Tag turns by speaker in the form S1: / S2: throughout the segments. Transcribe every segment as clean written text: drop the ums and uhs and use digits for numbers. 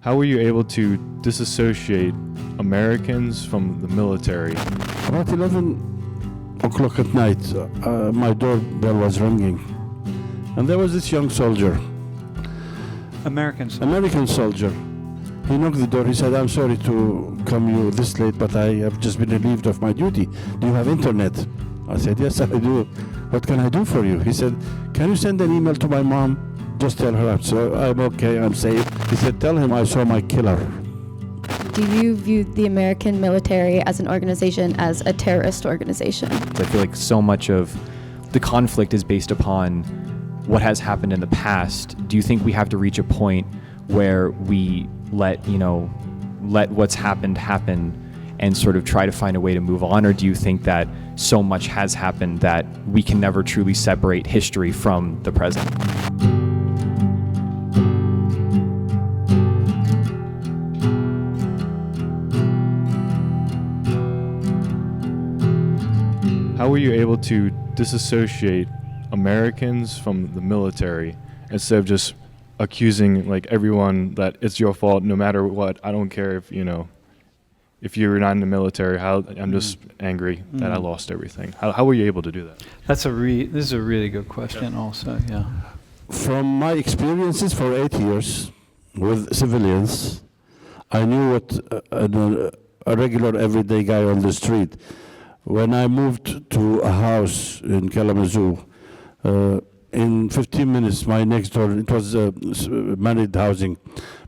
S1: How were you able to disassociate Americans from the military?
S2: About 11 o'clock at night, my doorbell was ringing. And there was this young soldier,
S3: American
S2: soldier. He knocked the door. He said, "I'm sorry to come you this late, but I have just been relieved of my duty. Do you have internet?" I said, "Yes, I do. What can I do for you?" He said, "Can you send an email to my mom? Just tell her I'm okay, I'm safe." He said, "Tell him I saw my killer."
S4: Do you view the American military as an organization as a terrorist organization?
S5: I feel like so much of the conflict is based upon what has happened in the past. Do you think we have to reach a point where we let what's happened happen and sort of try to find a way to move on? Or do you think that so much has happened that we can never truly separate history from the present?
S1: How were you able to disassociate Americans from the military instead of just accusing like everyone that it's your fault no matter what? I don't care if you're not in the military. I'm just angry that I lost everything. How were you able to do that?
S3: This is a really good question also, yeah.
S2: From my experiences for 8 years with civilians, I knew what a regular everyday guy on the street. When I moved to a house in Kalamazoo, in 15 minutes, my next door, it was married housing,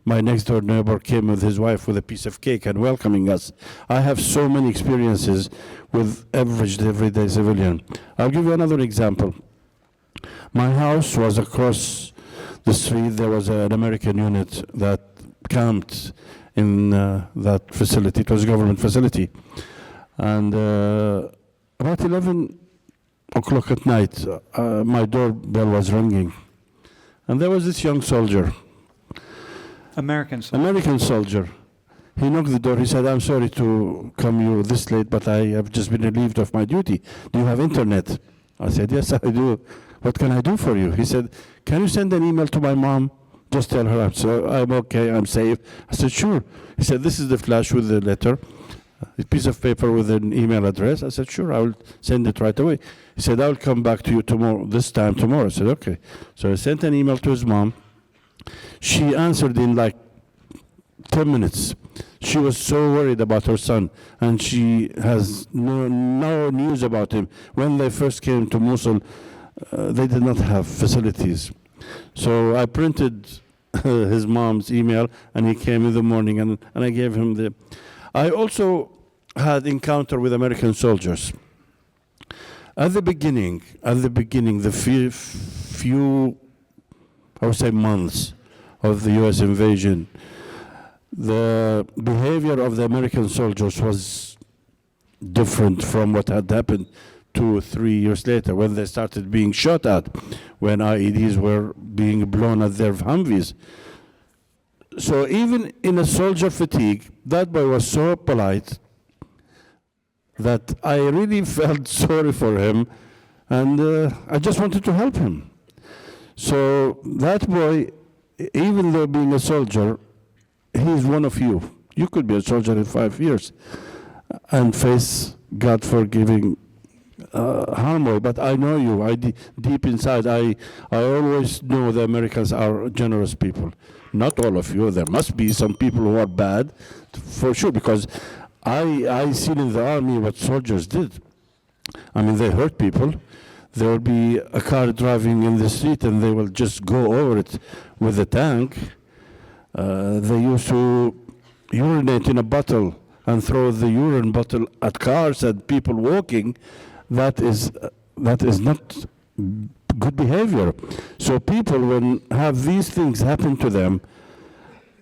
S2: my next door neighbor came with his wife with a piece of cake and welcoming us. I have so many experiences with average everyday civilian. I'll give you another example. My house was across the street. There was an American unit that camped in that facility. It was a government facility. And about 11 o'clock at night, my doorbell was ringing. And there was this young soldier,
S3: American
S2: soldier. He knocked the door. He said, "I'm sorry to come you this late, but I have just been relieved of my duty. Do you have internet?" I said, "Yes, I do. What can I do for you?" He said, "Can you send an email to my mom? Just tell her I'm okay, I'm safe." I said, "Sure." He said, "This is the flash with the letter. A piece of paper with an email address." I said, "Sure, I will send it right away." He said, "I'll come back to you tomorrow, this time tomorrow." I said, "Okay." So I sent an email to his mom. She answered in like 10 minutes. She was so worried about her son, and she has no news about him. When they first came to Mosul, they did not have facilities. So I printed his mom's email, and he came in the morning, and I gave him the... I also had encounter with American soldiers. At the beginning, the few, I would say, months of the U.S. invasion, the behavior of the American soldiers was different from what had happened 2 or 3 years later when they started being shot at, when IEDs were being blown at their Humvees. So even in a soldier fatigue, that boy was so polite that I really felt sorry for him, and I just wanted to help him. So that boy, even though being a soldier, he's one of you. You could be a soldier in 5 years and face God forgiving harm way, but I know you. Deep inside, I always know the Americans are generous people. Not all of you. There must be some people who are bad, for sure, because I seen in the army what soldiers did. I mean, they hurt people. There will be a car driving in the street, and they will just go over it with a tank. They used to urinate in a bottle and throw the urine bottle at cars and people walking. That is not good behavior. So people, when have these things happen to them,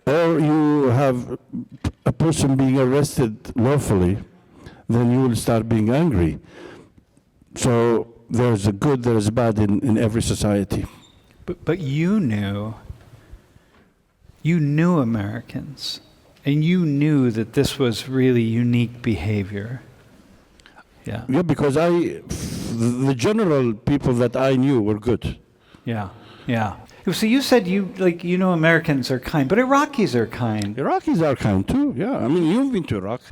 S2: or you have a person being arrested lawfully, then you will start being angry. So there's a good, there's a bad in every society.
S3: But you knew Americans, and you knew that this was really unique behavior. Yeah,
S2: because the general people that I knew were good.
S3: Yeah. So you said Americans are kind, but Iraqis are kind.
S2: Iraqis are kind too, yeah. I mean, you've been to Iraq.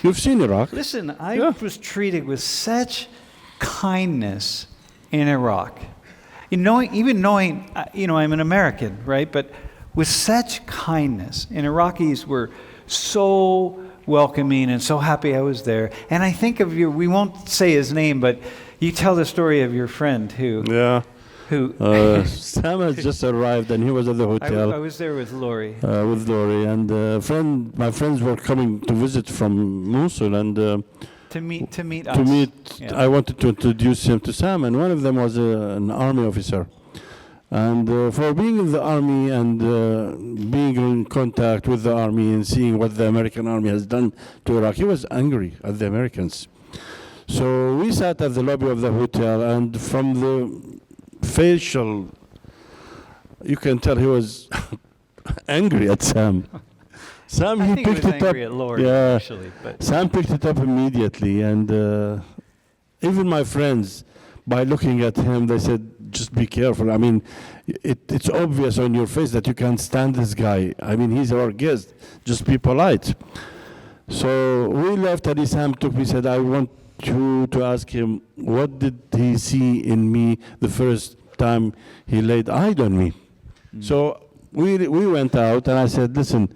S2: You've seen Iraq.
S3: Listen, I
S2: Yeah.
S3: was treated with such kindness in Iraq. Even knowing, I'm an American, right? But with such kindness. And Iraqis were so welcoming and so happy I was there. And I think of we won't say his name, but you tell the story of your friend who...
S2: Yeah.
S3: Who?
S2: Sam has just arrived, and he was at the hotel.
S3: I was there with Lori.
S2: And my friends were coming to visit from Mosul, and
S3: to meet us. Yeah.
S2: I wanted to introduce him to Sam, and one of them was an army officer. And for being in the army and being in contact with the army and seeing what the American army has done to Iraq, he was angry at the Americans. So we sat at the lobby of the hotel, and from the facial, you can tell he was angry at Sam. Sam,
S3: I
S2: he
S3: think
S2: picked
S3: he was
S2: it up.
S3: angry at Lori,
S2: Yeah,
S3: actually. But
S2: Sam picked it up immediately, and even my friends, by looking at him, they said, "Just be careful." I mean, it's obvious on your face that you can't stand this guy. I mean, he's our guest. Just be polite. So we left, and Sam took me, said, "I want you to ask him, what did he see in me the first time he laid eyes on me?" So we went out, and I said, "Listen,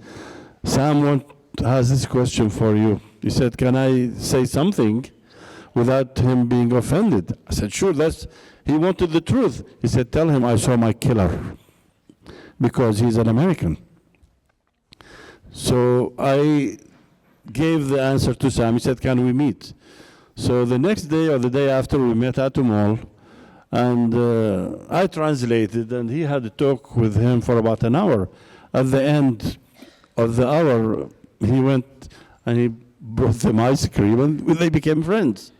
S2: Sam has this question for you." He said, "Can I say something without him being offended?" I said, "Sure." He wanted the truth. He said, "Tell him I saw my killer," because he's an American. So I gave the answer to Sam. He said, "Can we meet?" So the next day or the day after, we met at the mall, and I translated, and he had a talk with him for about an hour. At the end of the hour, he went and he brought them ice cream, and they became friends.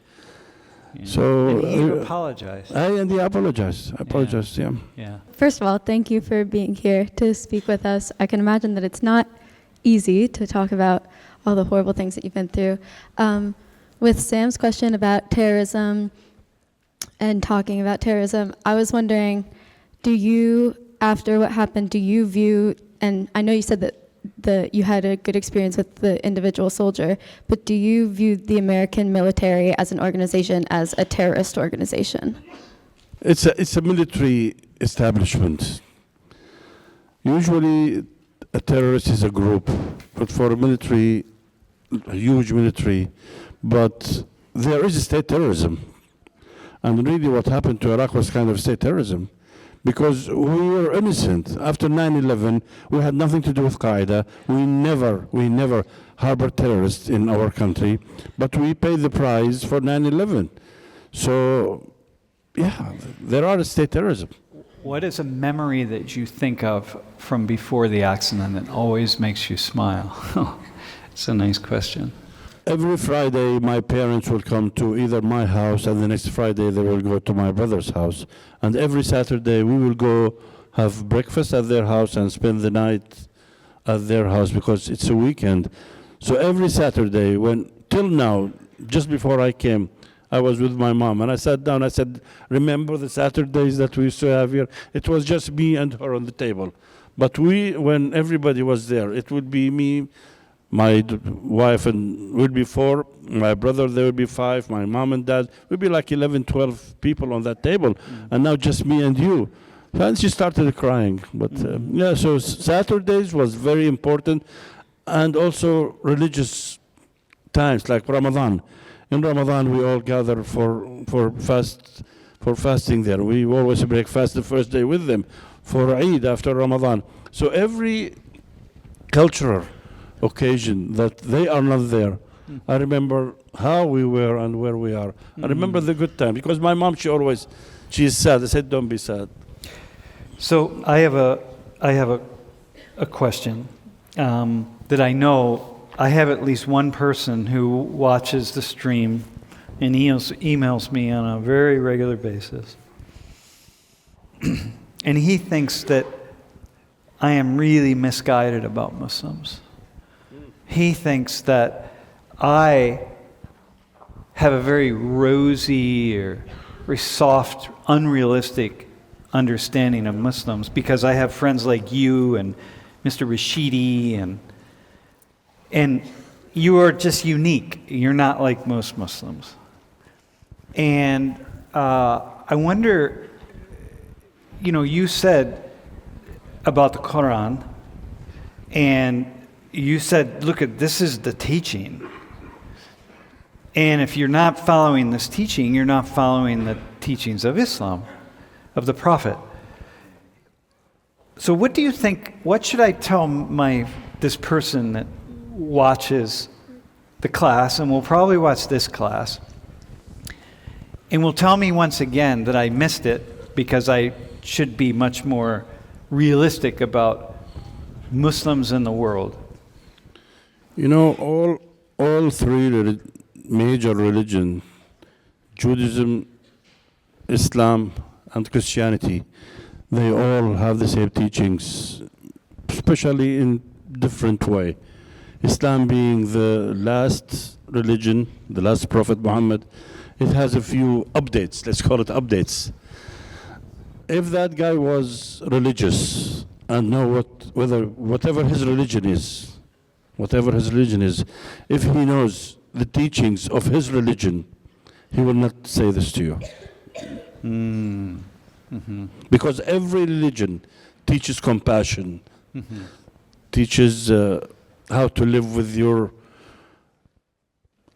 S3: yeah.
S2: So
S3: and he apologized.
S2: and he apologized. Yeah.
S3: Yeah.
S4: First of all, thank you for being here to speak with us. I can imagine that it's not easy to talk about all the horrible things that you've been through. With Sam's question about terrorism and talking about terrorism, I was wondering, after what happened, do you view, and I know you said that you had a good experience with the individual soldier, but do you view the American military as an organization as a terrorist organization?
S2: It's a military establishment. Usually, a terrorist is a group, but for a military, a huge military, but there is state terrorism. And really what happened to Iraq was kind of state terrorism, because we were innocent. After 9/11, we had nothing to do with Qaeda. We never harbored terrorists in our country, but we paid the price for 9/11. So, yeah, there are state terrorism.
S3: What is a memory that you think of from before the accident that always makes you smile? It's a nice question.
S2: Every Friday, my parents will come to either my house, and the next Friday they will go to my brother's house. And every Saturday, we will go have breakfast at their house and spend the night at their house, because it's a weekend. So every Saturday, till now, just before I came, I was with my mom, and I sat down. I said, "Remember the Saturdays that we used to have here? It was just me and her on the table. But when everybody was there, it would be me, my wife, and would be 4, my brother, there would be 5, my mom and dad, would be like 11, 12 people on that table, and now just me and you." And she started crying. But so Saturdays was very important, and also religious times like Ramadan. In Ramadan, we all gather for fasting there. We always break fast the first day with them for Eid after Ramadan. So every cultural occasion that they are not there, I remember how we were and where we are. I remember the good time, because my mom, she is sad. I said, "Don't be sad."
S3: So I have a question that I know I have at least one person who watches the stream and emails me on a very regular basis. And he thinks that I am really misguided about Muslims. He thinks that I have a very rosy or very soft, unrealistic understanding of Muslims, because I have friends like you and Mr. Rashidi, and you are just unique. You're not like most Muslims. And I wonder, you said about the Quran, and you said, look, this is the teaching. And if you're not following this teaching, you're not following the teachings of Islam, of the Prophet. So what do you think, what should I tell this person that watches the class, and will probably watch this class, and will tell me once again that I missed it because I should be much more realistic about Muslims in the world?
S2: All three major religions, Judaism, Islam, and Christianity, they all have the same teachings, especially in different way. Islam being the last religion, the last Prophet Muhammad, it has a few updates, let's call it updates. If that guy was religious and know whatever his religion is, if he knows the teachings of his religion, he will not say this to you.
S3: Mm-hmm.
S2: Because every religion teaches compassion, teaches how to live with your...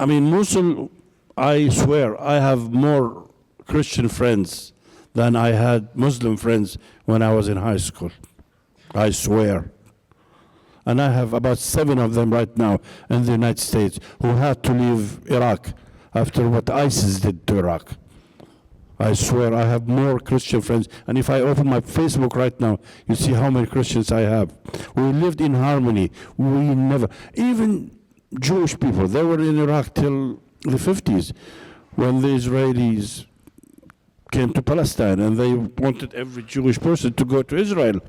S2: Muslim, I swear, I have more Christian friends than I had Muslim friends when I was in high school. I swear. And I have about 7 of them right now in the United States who had to leave Iraq after what ISIS did to Iraq. I swear I have more Christian friends. And if I open my Facebook right now, you see how many Christians I have. We lived in harmony. We never, even Jewish people, they were in Iraq till the 50s when the Israelis came to Palestine and they wanted every Jewish person to go to Israel.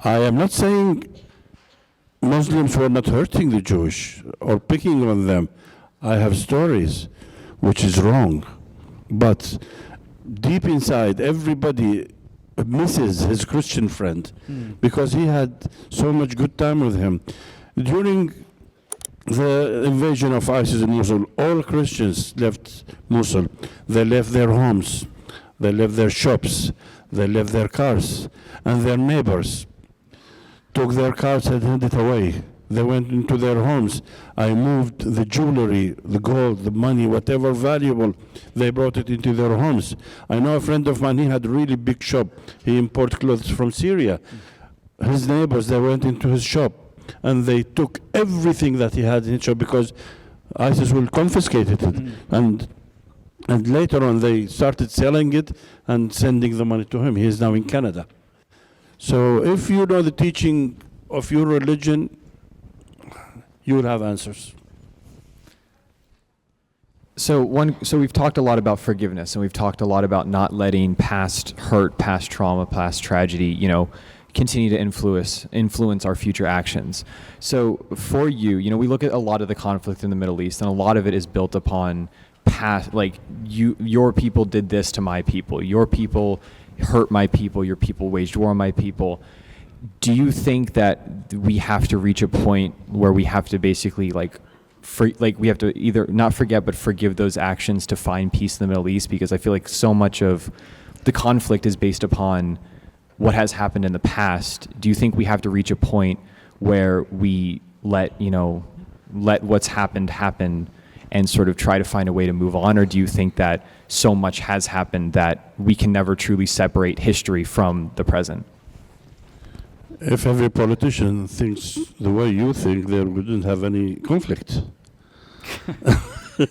S2: I am not saying Muslims were not hurting the Jewish or picking on them. I have stories, which is wrong. But deep inside, everybody misses his Christian friend because he had so much good time with him. During the invasion of ISIS in Mosul, all Christians left Mosul. They left their homes, they left their shops, they left their cars, and their neighbors took their cars and handed it away. They went into their homes. I moved the jewelry, the gold, the money, whatever valuable, they brought it into their homes. I know a friend of mine, he had a really big shop. He imported clothes from Syria. His neighbors, they went into his shop and they took everything that he had in his shop because ISIS will confiscate it. And later on they started selling it and sending the money to him. He is now in Canada. So if you know the teaching of your religion, you will have answers.
S5: So we've talked a lot about forgiveness, and we've talked a lot about not letting past hurt, past trauma, past tragedy, continue to influence our future actions. So for you, we look at a lot of the conflict in the Middle East, and a lot of it is built upon past, like your people did this to my people, your people hurt my people, your people waged war on my people. Do you think that we have to reach a point where we have to basically we have to either not forget but forgive those actions to find peace in the Middle East? Because I feel like so much of the conflict is based upon what has happened in the past. Do you think we have to reach a point where we let what's happened happen and sort of try to find a way to move on? Or do you think that so much has happened that we can never truly separate history from the present?
S2: If every politician thinks the way you think, there wouldn't have any conflict.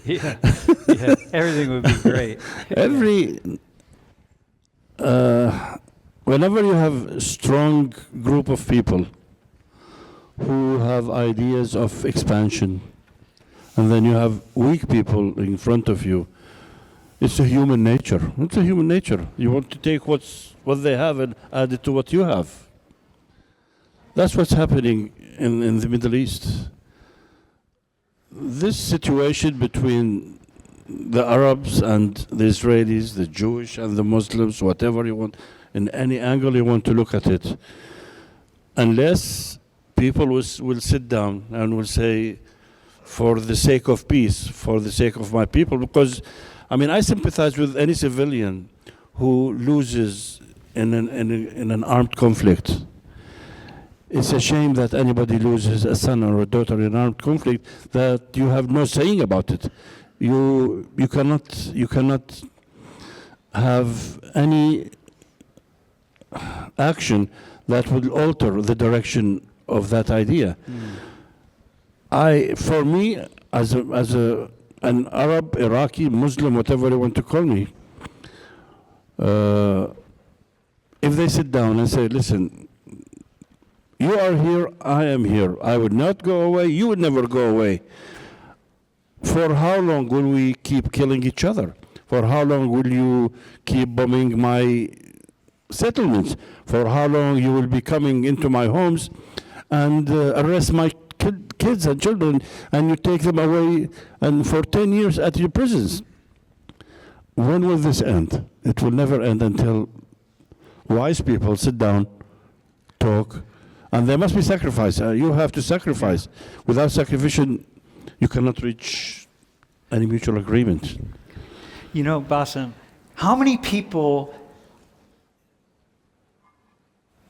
S3: yeah, everything would be great.
S2: Whenever you have a strong group of people who have ideas of expansion, and then you have weak people in front of you, it's a human nature. It's a human nature. You want to take what they have and add it to what you have. That's what's happening in the Middle East. This situation between the Arabs and the Israelis, the Jewish and the Muslims, whatever you want, in any angle you want to look at it, unless people will sit down and will say, for the sake of peace, for the sake of my people, because, I mean, I sympathize with any civilian who loses in an armed conflict. It's a shame that anybody loses a son or a daughter in an armed conflict, that you have no saying about it. You cannot have any action that would alter the direction of that idea. For me, as an Arab, Iraqi, Muslim, whatever you want to call me, if they sit down and say, listen, you are here, I am here, I would not go away, you would never go away. For how long will we keep killing each other? For how long will you keep bombing my settlements? For how long you will be coming into my homes and arrest my kids and children, and you take them away and for 10 years at your prisons? When will this end? It will never end until wise people sit down, talk, and there must be sacrifice. You have to sacrifice. Without sacrifice, you cannot reach any mutual agreement.
S3: You know, Bassem, how many people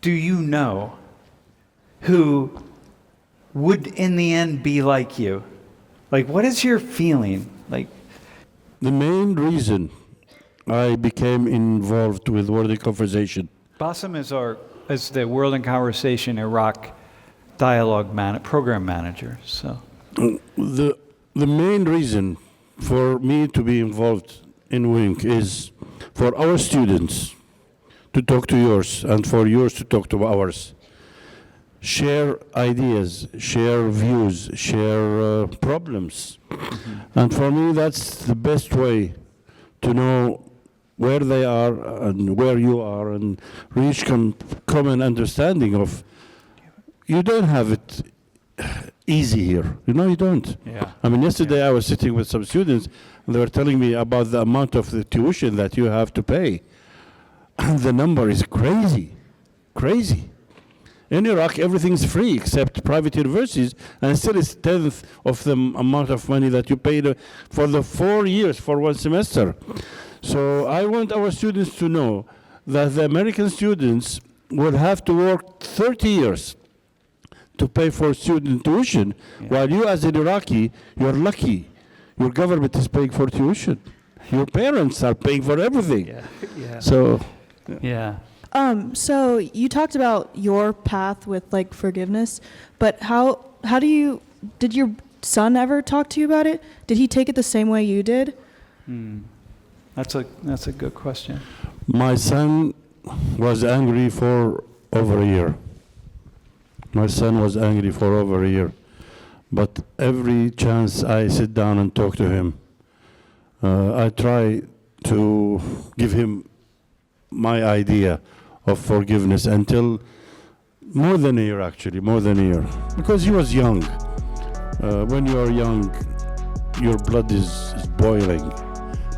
S3: do you know who would in the end be like you? Like, what is your feeling? Like,
S2: the main reason I became involved with World in Conversation.
S3: Bassem is the World in Conversation Iraq dialogue program manager. So
S2: the main reason for me to be involved in WINC is for our students to talk to yours and for yours to talk to ours. Share ideas, share views, share problems. And for me, that's the best way to know where they are and where you are and reach common understanding of. You don't have it easy here. You know, you don't.
S3: Yeah.
S2: I mean, yesterday I was sitting with some students and they were telling me about the amount of the tuition that you have to pay. And the number is crazy, crazy. In Iraq, everything's free except private universities, and still it's 1/10 of the amount of money that you paid for the 4 years for one semester. So I want our students to know that the American students will have to work 30 years to pay for student tuition, while you as an Iraqi, you're lucky. Your government is paying for tuition. Your parents are paying for everything.
S3: yeah.
S2: So,
S3: Yeah.
S6: So you talked about your path with like forgiveness, but how did your son ever talk to you about it? Did he take it the same way you did?
S3: That's a good question.
S2: my son was angry for over a year. My son was angry for over a year. But every chance I sit down and talk to him, I try to give him my idea of forgiveness until more than a year, actually, more than a year. Because he was young. When you are young, your blood is boiling,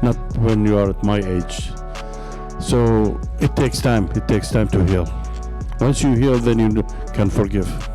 S2: not when you are at my age. So it takes time to heal. Once you heal, then you can forgive.